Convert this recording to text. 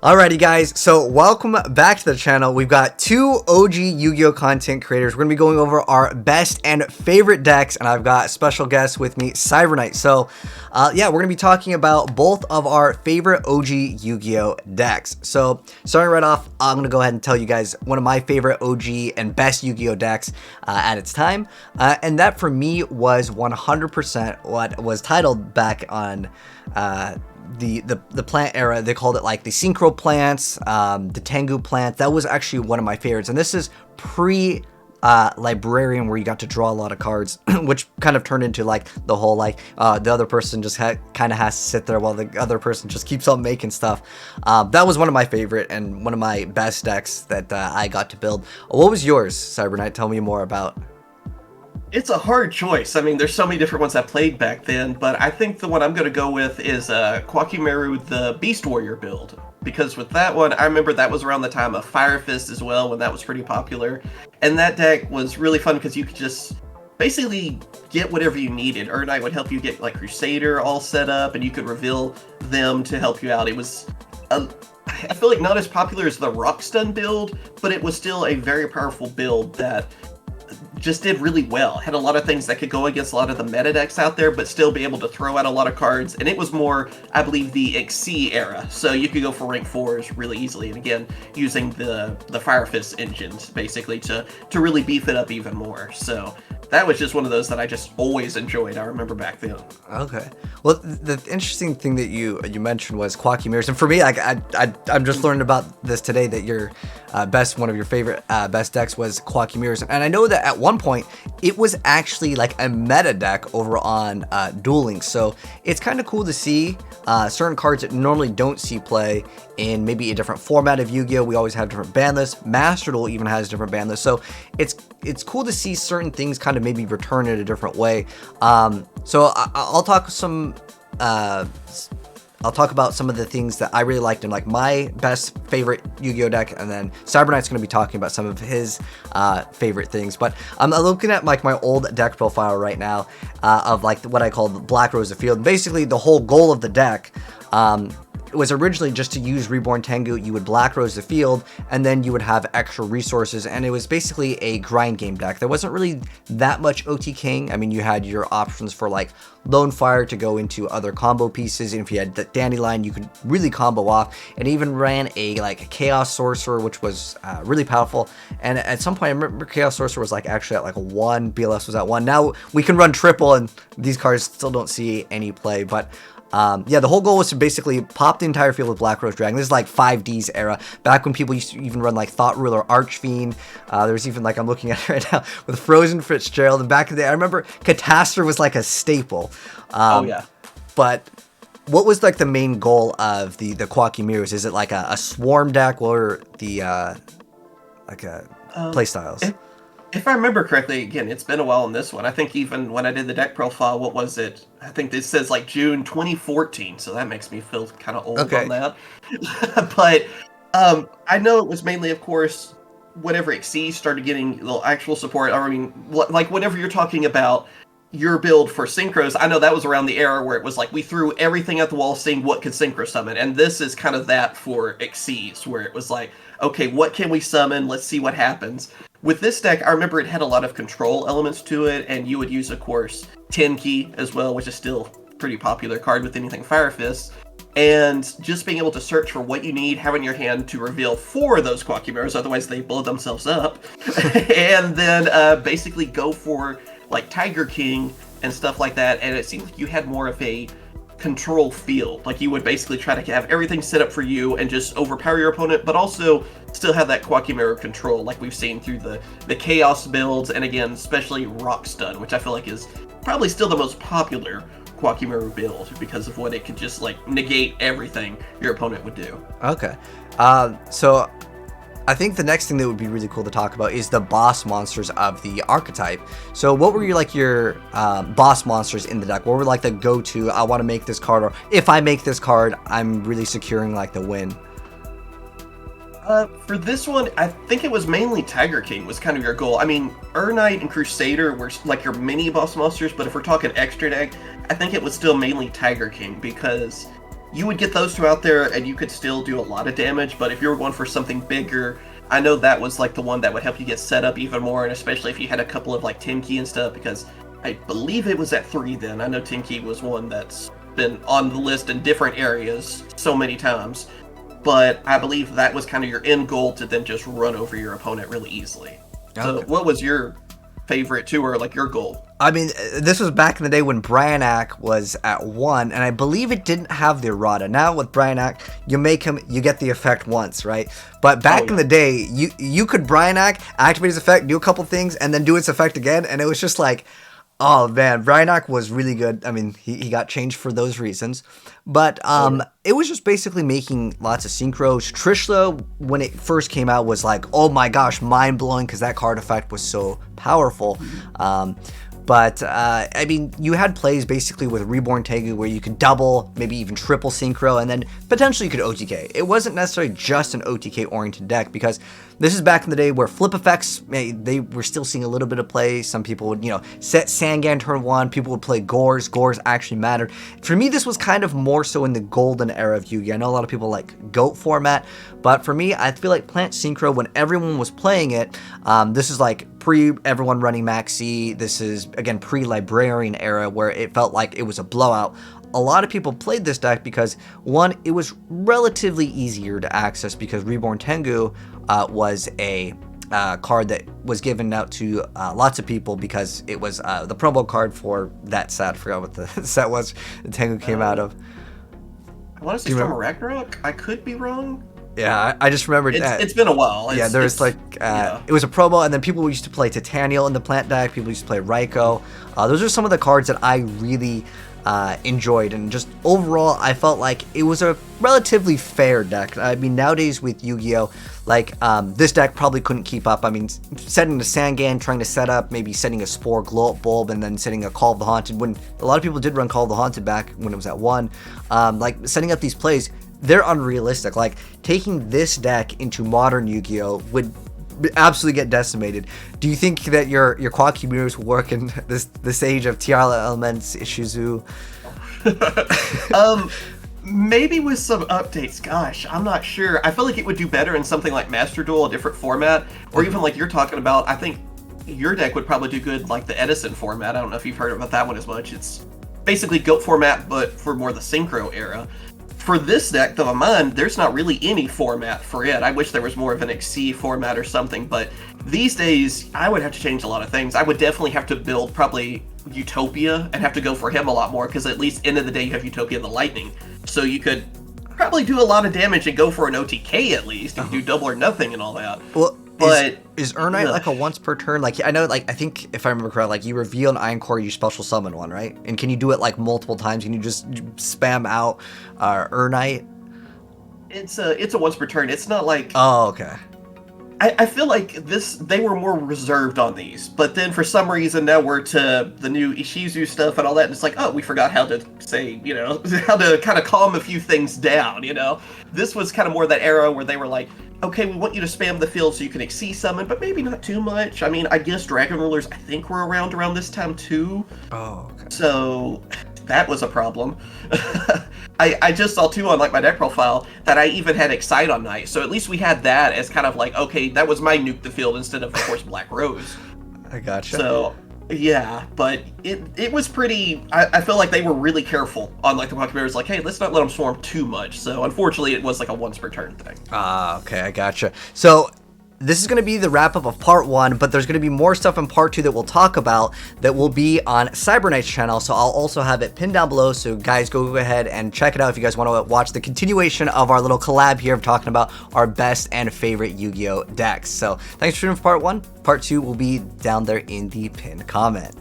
Alrighty guys, so welcome back to the channel. We've got two OG Yu-Gi-Oh content creators. We're going to be going over our best and favorite decks, and I've got special guests with me, Cyberknights. So yeah, we're going to be talking about both of our favorite OG Yu-Gi-Oh decks. So starting right off, I'm going to go ahead and tell you guys one of my favorite OG and best Yu-Gi-Oh decks at its time, and that for me was 100% what was titled back on the plant era. They called it like the synchro plants, the Tengu plant. That was actually one of my favorites, and this is pre librarian, where you got to draw a lot of cards, which kind of turned into like the whole like the other person just kind of has to sit there while the other person just keeps on making stuff. That was one of my favorite and one of my best decks that I got to build. What was yours, Cyberknight? Tell me more about. It's a hard choice. I mean, there's so many different ones I played back then, but I think the one I'm going to go with is Kwakimeru, the Beast Warrior build. Because with that one, I remember that was around the time of Fire Fist as well, when that was pretty popular. And that deck was really fun because you could just basically get whatever you needed. Urnite would help you get like Crusader all set up, and you could reveal them to help you out. It was, I feel like, not as popular as the Rockstun build, but it was still a very powerful build that just did really well. Had a lot of things that could go against a lot of the meta decks out there, but still be able to throw out a lot of cards. And it was more, I believe, the XC era, so you could go for rank 4s really easily. And again, using the Fire Fist engines basically to really beef it up even more. So that was just one of those that I just always enjoyed. I remember back then. Okay. Well, the interesting thing that you mentioned was Kwakimeru, and for me, like I'm just learning about this today, that your one of your favorite best decks was Kwakimeru, and I know that at one point it was actually like a meta deck over on Dueling. So it's kind of cool to see certain cards that normally don't see play in maybe a different format of Yu-Gi-Oh. We always have different ban lists. Master Duel even has different ban lists. So it's cool to see certain things kind of maybe return in a different way. So I'll talk about some of the things that I really liked in like my best favorite Yu-Gi-Oh deck, and then Cyberknight's going to be talking about some of his favorite things. But I'm looking at like my old deck profile right now of like what I call the Black Rose of Field. And basically, the whole goal of the deck was originally just to use Reborn Tengu. You would Black Rose the field, and then you would have extra resources, and it was basically a grind game deck. There wasn't really that much OT King. I mean, you had your options for like Lone Fire to go into other combo pieces, and if you had the Dandelion, you could really combo off, and even ran a like Chaos Sorcerer, which was really powerful. And at some point, I remember Chaos Sorcerer was like actually at like 1, BLS was at 1. Now we can run triple, and these cards still don't see any play, but yeah, the whole goal was to basically pop the entire field with Black Rose Dragon. This is like 5D's era, back when people used to even run like Thought Ruler, Archfiend. There's even like, I'm looking at it right now, with Frozen Fitzgerald. And back in the day, I remember Catastrophe was like a staple. Oh yeah. But what was like the main goal of the Kwakimeru? Is it like a swarm deck? What are the play styles? If I remember correctly, again, it's been a while on this one. I think even when I did the deck profile, what was it? I think this says like June 2014, so that makes me feel kind of old on that. But I know it was mainly, of course, whenever XC started getting little actual support. I mean, like whenever you're talking about your build for synchros, I know that was around the era where it was like we threw everything at the wall seeing what could synchro summon, and this is kind of that for XCs, where it was like, okay, what can we summon? Let's see what happens. With this deck, I remember it had a lot of control elements to it, and you would use, of course, Tenki as well, which is still a pretty popular card with anything Fire Fist. And just being able to search for what you need, have in your hand to reveal 4 of those Kwakimerus, otherwise they blow themselves up. And then basically go for like Tiger King and stuff like that, and it seemed like you had more of a control field. Like you would basically try to have everything set up for you and just overpower your opponent, but also still have that Kwakimeru control like we've seen through the Chaos builds, and again, especially Rockstun, which I feel like is probably still the most popular Kwakimeru build because of what it could just like negate everything your opponent would do. Okay. So I think the next thing that would be really cool to talk about is the boss monsters of the archetype. So what were your boss monsters in the deck? What were like the go-to, I want to make this card, or if I make this card, I'm really securing like the win? For this one, I think it was mainly Tiger King was kind of your goal. I mean, Urnite and Crusader were like your mini boss monsters, but if we're talking extra deck, I think it was still mainly Tiger King, because you would get those two out there and you could still do a lot of damage, but if you were going for something bigger, I know that was like the one that would help you get set up even more, and especially if you had a couple of like 10 key and stuff, because I believe it was at 3 then. I know 10 key was one that's been on the list in different areas so many times, but I believe that was kind of your end goal, to then just run over your opponent really easily. Okay. So what was your favorite too, or like your goal? I mean, this was back in the day when Bryanak was at 1, and I believe it didn't have the errata. Now with Bryanak, you make him, you get the effect once, right? But back in the day, you could Bryanak, activate his effect, do a couple things, and then do its effect again, and it was just like, oh man, Bryanak was really good. I mean, he got changed for those reasons. But it was just basically making lots of synchros. Trishla, when it first came out, was like, oh my gosh, mind-blowing, because that card effect was so powerful. But, I mean, you had plays basically with Reborn Tengu where you could double, maybe even triple synchro, and then potentially you could OTK. It wasn't necessarily just an OTK-oriented deck, because this is back in the day where flip effects, they were still seeing a little bit of play. Some people would, set Sangan turn 1. People would play Gores. Gores actually mattered. For me, this was kind of more so in the golden era of Yu-Gi. I know a lot of people like GOAT format, but for me, I feel like Plant Synchro, when everyone was playing it, this is like pre-everyone running Maxi. This is, again, pre-Librarian era where it felt like it was a blowout. A lot of people played this deck because, one, it was relatively easier to access because Reborn Tengu was a card that was given out to lots of people because it was the promo card for that set. I forgot what the set was that Tengu came out of. I want to say Storm of Ragnarok. I could be wrong. Yeah, I just remembered that. It's been a while. There was like, it was a promo, and then people used to play Titaniel in the plant deck. People used to play Raiko. Those are some of the cards that I really enjoyed, and just overall, I felt like it was a relatively fair deck. I mean, nowadays with Yu-Gi-Oh, like, this deck probably couldn't keep up. I mean, setting the Sangan, trying to set up, maybe setting a Spore Glow-Up Bulb, and then setting a Call of the Haunted, when a lot of people did run Call of the Haunted back when it was at 1, like, setting up these plays, they're unrealistic. Like, taking this deck into modern Yu-Gi-Oh would absolutely get decimated. Do you think that your quad cube mirrors will work in this age of TR Elements, Ishizu? Maybe with some updates. Gosh, I'm not sure. I feel like it would do better in something like Master Duel, a different format, or even like you're talking about. I think your deck would probably do good like the Edison format. I don't know if you've heard about that one as much. It's basically GOAT format, but for more the Synchro era. For this deck, though, of mine, there's not really any format for it. I wish there was more of an XC format or something, but these days, I would have to change a lot of things. I would definitely have to build probably Utopia and have to go for him a lot more, because at least end of the day, you have Utopia the Lightning. So you could probably do a lot of damage and go for an OTK at least, and do double or nothing and all that. Well, but is Urnite like a once per turn? Like, I know, like, I think if I remember correctly, like, you reveal an Iron Core, you special summon one, right? And can you do it like multiple times? Can you just spam out Urnite? It's a once per turn. It's not like. Oh, okay. I feel like they were more reserved on these, but then for some reason now we're to the new Ishizu stuff and all that, and it's like, oh, we forgot how to say, how to kind of calm a few things down, This was kind of more that era where they were like, okay, we want you to spam the field so you can XC summon, but maybe not too much. I mean, I guess Dragon Rulers, I think, were around this time too. Oh, okay. So that was a problem. I just saw too on like my deck profile that I even had Excite on night, so at least we had that as kind of like, okay, that was my nuke the field instead of course Black Rose. I gotcha. So yeah, but it was pretty. I feel like they were really careful on like the Pokemon. Like, hey, let's not let them swarm too much. So unfortunately, it was like a once per turn thing. Okay, I gotcha. So this is going to be the wrap-up of Part 1, but there's going to be more stuff in Part 2 that we'll talk about that will be on Cyberknights channel, so I'll also have it pinned down below, so guys, go ahead and check it out if you guys want to watch the continuation of our little collab here of talking about our best and favorite Yu-Gi-Oh decks. So thanks for tuning in for Part 1. Part 2 will be down there in the pinned comment.